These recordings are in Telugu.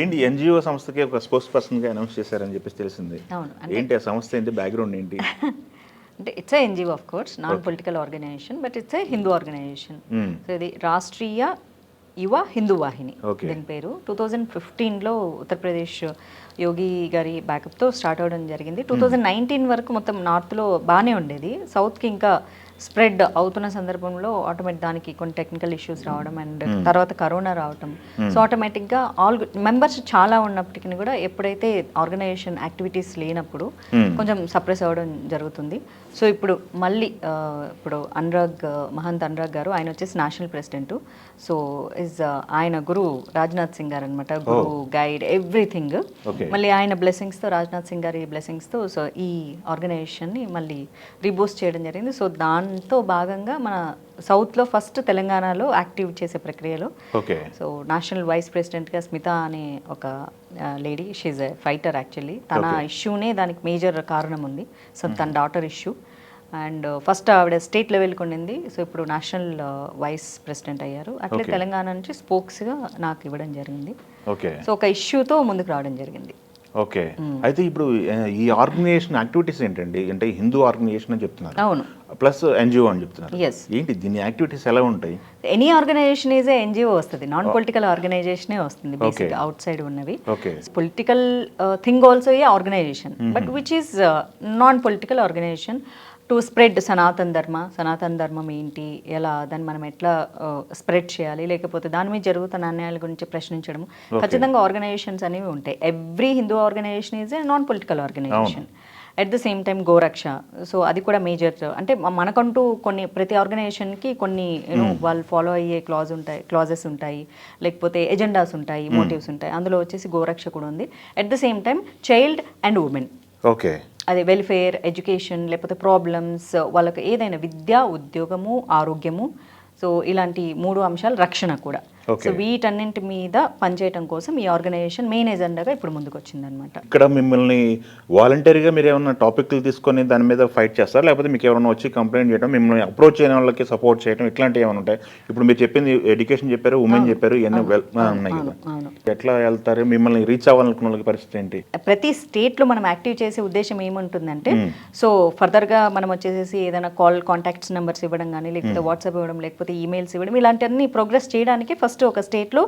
ఏంటి ఎన్జిఓ సంస్థకి ఒక స్పోక్స్ పర్సన్గా అనౌన్స్ చేశారని చెప్పేసి తెలిసింది. అవును. ఏంటి ఆ సంస్థ ఏంటి, బ్యాక్గ్రౌండ్ ఏంటి? అంటే it's NGO of course, non political organization, but it's a Hindu organization. So ఇది రాష్ట్రీయ యువ హిందూ వాహిని దీని పేరు. 2015లో ఉత్తరప్రదేశ్ యోగి గారి బ్యాకప్తో స్టార్ట్ అవ్వడం జరిగింది. 2019 వరకు మొత్తం నార్త్లో బాగానే ఉండేది. సౌత్కి ఇంకా స్ప్రెడ్ అవుతున్న సందర్భంలో ఆటోమేటిక్ దానికి కొన్ని టెక్నికల్ ఇష్యూస్ రావడం అండ్ తర్వాత కరోనా రావడం, సో ఆటోమేటిక్గా ఆల్ మెంబర్స్ చాలా ఉన్నప్పటికీ కూడా ఎప్పుడైతే ఆర్గనైజేషన్ యాక్టివిటీస్ లేనప్పుడు కొంచెం సప్రెస్ అవ్వడం జరుగుతుంది. సో ఇప్పుడు మళ్ళీ ఇప్పుడు మహంత్ అనురాగ్ గారు, ఆయన వచ్చేసి నేషనల్ ప్రెసిడెంట్. సో ఆయన గురు రాజ్నాథ్ సింగ్ గారు అనమాట, గురు గైడ్ ఎవ్రీథింగ్. మళ్ళీ ఆయన బ్లెస్సింగ్స్తో, రాజ్నాథ్ సింగ్ గారి బ్లెస్సింగ్స్తో సో ఈ ఆర్గనైజేషన్ని మళ్ళీ రీబూస్ట్ చేయడం జరిగింది. సో దాంతో భాగంగా మన సౌత్లో ఫస్ట్ తెలంగాణలో యాక్టివ్ చేసే ప్రక్రియలో సో నేషనల్ వైస్ ప్రెసిడెంట్గా స్మిత అనే ఒక lady, she's a fighter actually. తన ఇష్యూనే దానికి మేజర్ కారణం ఉంది. సో తన డాటర్ ఇష్యూ అండ్ ఫస్ట్ ఆవిడ స్టేట్ లెవెల్కి ఉండింది. సో ఇప్పుడు నేషనల్ వైస్ ప్రెసిడెంట్ అయ్యారు. అట్లే తెలంగాణ నుంచి స్పోక్స్గా నాకు ఇవ్వడం జరిగింది. సో ఒక ఇష్యూతో ముందుకు రావడం జరిగింది. ఓకే, అయితే ఇప్పుడు ఈ ఆర్గనైజేషన్ యాక్టివిటీస్ ఏంటండి? అంటే హిందూ ఆర్గనైజేషన్ అని చెప్తున్నారు, అవును, ప్లస్ ఎన్జిఓ అని చెప్తున్నారు. ఏంటి దీని యాక్టివిటీస్ ఎలా ఉంటాయి? ఎనీ ఆర్గనైజేషన్ ఈజ్ ఎన్జిఓ వస్తుంది, నాన్ పొలిటికల్ ఆర్గనైజేషనే వస్తుంది బేసిక్ అవుట్ సైడ్ ఉన్నవి. Political thing also a organization, but which is non political organization to spread సనాతన ధర్మం ఏంటి, ఎలా దాన్ని మనం ఎట్లా స్ప్రెడ్ చేయాలి, లేకపోతే దాని మీద జరుగుతున్న అన్యాయాల గురించి ప్రశ్నించడం. ఖచ్చితంగా ఆర్గనైజేషన్స్ అనేవి ఉంటాయి. Every Hindu organisation is a non political organisation. At the same time గోరక్ష, సో అది కూడా మేజర్. అంటే మనకంటూ ప్రతి ఆర్గనైజేషన్కి కొన్ని వాళ్ళు ఫాలో అయ్యే క్లాజెస్ ఉంటాయి, లేకపోతే ఎజెండాస్ ఉంటాయి, మోటివ్స్ ఉంటాయి. అందులో వచ్చేసి గోరక్ష కూడా ఉంది. At the same time child and women, అదే వెల్ఫేర్, ఎడ్యుకేషన్, లేకపోతే ప్రాబ్లమ్స్, వాళ్ళకి ఏదైనా విద్య, ఉద్యోగము, ఆరోగ్యము, సో ఇలాంటి 3 అంశాలు, రక్షణ కూడా. సో వీటన్నింటి మీద పనిచేయడం కోసం ఈ ఆర్గనైజేషన్ మెయిన్ ఎజెండాగా ఇప్పుడు ముందుకు వచ్చిందనమాట. ఇక్కడ మిమ్మల్ని వాలంటరీగా మీరు ఏమైనా టాపిక్లు తీసుకొని దాని మీద ఫైట్ చేస్తారా, లేకపోతే మీకు ఎవరైనా వచ్చి కంప్లైంట్ చేయడం, మిమ్మల్ని అప్రోచ్ చేయడం, వాళ్ళకి సపోర్ట్ చేయడం, ఇట్లాంటివి ఏమైనా ఉంటాయి? ఇప్పుడు మీరు చెప్పింది ఎడ్యుకేషన్ చెప్పారు, ఉమెన్ చెప్పారు, ఇవన్నీ ఉన్నాయి కదా, ఎట్లా వెళ్తారు? మిమ్మల్ని రీచ్ అవ్వాలనుకున్న వాళ్ళకి పరిస్థితి ఏంటి? ప్రతి స్టేట్లో మనం యాక్టివ్ చేసే ఉద్దేశం ఏముంటుందంటే, సో ఫర్దర్గా మనం వచ్చేసి ఏదైనా కాంటాక్ట్స్ నెంబర్స్ ఇవ్వడం కానీ, లేకపోతే వాట్సాప్ ఇవ్వడం, లేకపోతే ఈమెయిల్స్ ఇవ్వడం, ఇలాంటివన్నీ ప్రోగ్రెస్ చేయడానికి ఫస్ట్ ఒక స్టేట్లో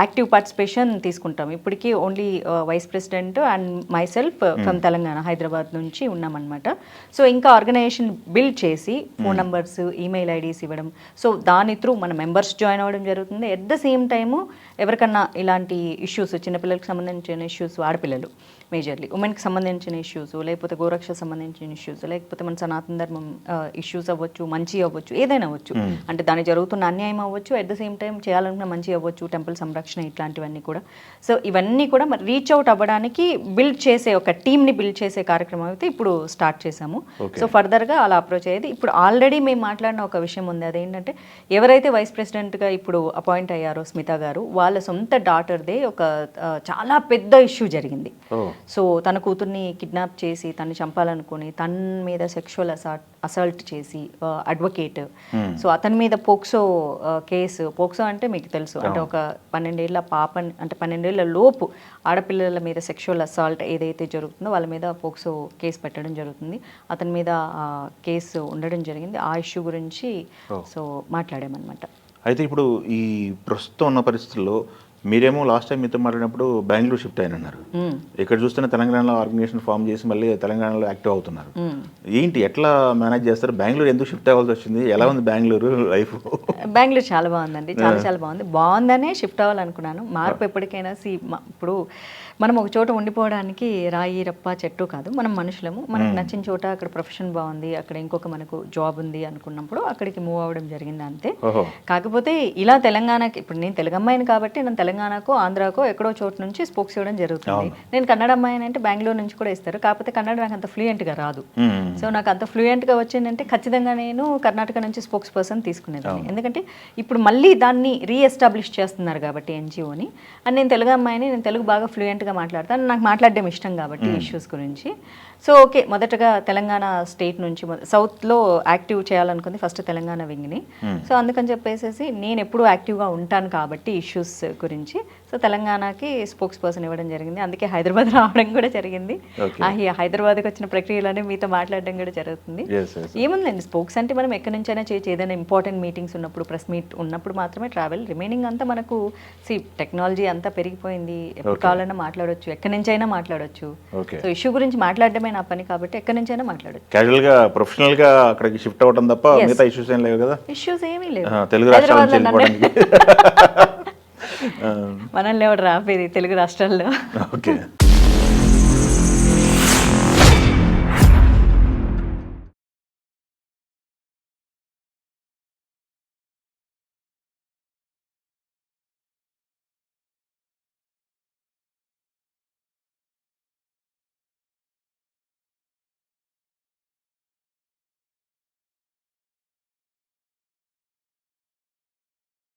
యాక్టివ్ పార్టిసిపేషన్ తీసుకుంటాం. ఇప్పటికీ only vice president and myself from Telangana, Hyderabad నుంచి ఉన్నామన్నమాట. సో ఇంకా ఆర్గనైజేషన్ బిల్డ్ చేసి ఫోన్ నంబర్స్, ఈమెయిల్ ఐడీస్ ఇవ్వడం, సో దాని త్రూ మన మెంబర్స్ జాయిన్ అవ్వడం జరుగుతుంది. ఎట్ ద సేమ్ టైము ఎవరికన్నా ఇలాంటి ఇష్యూస్, చిన్నపిల్లలకు సంబంధించిన ఇష్యూస్, ఆడపిల్లలు మేజర్లీ, ఉమెన్కి సంబంధించిన ఇష్యూస్, లేకపోతే గోరక్ష సంబంధించిన ఇష్యూస్, లేకపోతే మన సనాతన ధర్మం ఇష్యూస్ అవ్వచ్చు, మంచి అవ్వచ్చు, ఏదైనా అవ్వచ్చు, అంటే దానికి జరుగుతున్న అన్యాయం అవ్వచ్చు, అట్ ద సేమ్ టైం చేయాలనుకున్న మంచి అవ్వచ్చు, టెంపుల్ సంరక్షణ, ఇట్లాంటివన్నీ కూడా. సో ఇవన్నీ కూడా మరి రీచ్ అవుట్ అవ్వడానికి బిల్డ్ చేసే ఒక టీమ్ని బిల్డ్ చేసే కార్యక్రమం అయితే ఇప్పుడు స్టార్ట్ చేశాము. సో ఫర్దర్గా అలా అప్రోచ్ అయ్యేది. ఇప్పుడు ఆల్రెడీ మేము మాట్లాడిన ఒక విషయం ఉంది, అదేంటంటే ఎవరైతే వైస్ ప్రెసిడెంట్గా ఇప్పుడు అపాయింట్ అయ్యారో స్మిత గారు, వాళ్ళ సొంత డాటర్దే ఒక చాలా పెద్ద ఇష్యూ జరిగింది. సో తన కూతుర్ని కిడ్నాప్ చేసి తను చంపాలనుకుని తన మీద సెక్షువల్ అసాల్ట్ చేసి అడ్వకేట్, సో అతని మీద పోక్సో కేసు, పోక్సో అంటే మీకు తెలుసు, అంటే ఒక 12 ఏళ్ల పాప, అంటే 12 ఏళ్ల లోపు ఆడపిల్లల మీద సెక్షువల్ అసాల్ట్ ఏదైతే జరుగుతుందో వాళ్ళ మీద పోక్సో కేసు పెట్టడం జరుగుతుంది. అతని మీద కేసు ఉండడం జరిగింది. ఆ ఇష్యూ గురించి సో మాట్లాడామన్నమాట. అయితే ఇప్పుడు ఈ ప్రస్తుతం ఉన్న పరిస్థితుల్లో మీరేమో లాస్ట్ టైం మీతో మాట్లాడినప్పుడు బెంగళూరు షిఫ్ట్ అయినన్నారు. ఇక్కడ చూస్తున్న తెలంగాణలో ఆర్గనైజేషన్ ఫామ్ చేసి మళ్ళీ తెలంగాణలో యాక్టివ్ అవుతున్నారు. ఏంటి, ఎట్లా మేనేజ్ చేస్తారు? బెంగళూరు ఎందుకు షిఫ్ట్ అవ్వాల్సి వచ్చింది? ఎలా ఉంది బెంగళూరు లైఫ్? బెంగళూరు చాలా బాగుందండి, చాలా బాగుందనే షిఫ్ట్ అవ్వాలనుకున్నాను. మార్పు ఎప్పటికైనా ఇప్పుడు మనం ఒక చోట ఉండిపోవడానికి రాయి రప్ప చెట్టు కాదు, మనం మనుషులము. మనకు నచ్చిన చోట అక్కడ ప్రొఫెషన్ బాగుంది, అక్కడ ఇంకొక మనకు జాబ్ ఉంది అనుకున్నప్పుడు అక్కడికి మూవ్ అవ్వడం జరిగింది అంతే. కాకపోతే ఇలా తెలంగాణకి, ఇప్పుడు నేను తెలుగు అమ్మాయిని కాబట్టి నేను తెలంగాణకో ఆంధ్రాకో ఎక్కడో చోటు నుంచి స్పోక్స్ ఇవ్వడం జరుగుతుంది. నేను కన్నడ అమ్మాయిని అంటే బెంగళూరు నుంచి కూడా ఇస్తారు, కాకపోతే కన్నడ నాకు అంత ఫ్లూయెంట్గా రాదు. సో నాకు అంత ఫ్లూయెంట్గా వచ్చిందంటే ఖచ్చితంగా నేను కర్ణాటక నుంచి స్పోక్స్ పర్సన్ తీసుకునేదాన్ని. ఎందుకంటే ఇప్పుడు మళ్ళీ దాన్ని రీఎస్టాబ్లిష్ చేస్తున్నారు కాబట్టి ఎన్జిఓని. అండ్ నేను తెలుగు అమ్మాయిని, నేను తెలుగు బాగా ఫ్లూయెంట్గా మాట్లాడతాను, నాకు మాట్లాడడం ఇష్టం కాబట్టి ఇష్యూస్ గురించి. సో ఓకే, మొదటగా తెలంగాణ స్టేట్ నుంచి సౌత్లో యాక్టివ్ చేయాలనుకుంది ఫస్ట్ తెలంగాణ వింగ్ని. సో అందుకని చెప్పేసి నేను ఎప్పుడూ యాక్టివ్గా ఉంటాను కాబట్టి ఇష్యూస్ గురించి, సో సో తెలంగాణకి స్పోక్స్ పర్సన్ ఇవ్వడం జరిగింది. అందుకే హైదరాబాద్ రావడం కూడా జరిగింది. Okay. హైదరాబాద్కి వచ్చిన ప్రక్రియలోనే మీతో మాట్లాడడం కూడా జరుగుతుంది. Yes, yes. ఏముందండి, స్పోక్స్ అంటే మనం ఎక్కడి నుంచైనా చేయొచ్చు. ఏదైనా ఇంపార్టెంట్ మీటింగ్స్ ఉన్నప్పుడు, ప్రెస్ మీట్ ఉన్నప్పుడు మాత్రమే ట్రావెల్. రిమైనింగ్ అంతా మనకు టెక్నాలజీ అంతా పెరిగిపోయింది. ఎప్పుడు కావాలన్నా మాట్లాడొచ్చు, ఎక్కడి నుంచైనా మాట్లాడొచ్చు. ఓకే. సో ఇష్యూ గురించి మాట్లాడడమే నా పని కాబట్టి ఎక్కడి నుంచైనా మాట్లాడొచ్చు. క్యాజువల్గా ప్రొఫెషనల్గా అక్కడికి షిఫ్ట్ అవ్వడం తప్ప Yes. మిగతా ఇష్యూస్ ఏం లేవు కదా. ఇష్యూస్ ఏమీ లేవు. తెలుగు రాష్ట్రాల నుంచి హైదరాబాద్లో నన్ను- వెళ్ళిపోవడానికి. మనల్ని ఎవడు రాపేది తెలుగు రాష్ట్రాల్లో. ఓకే.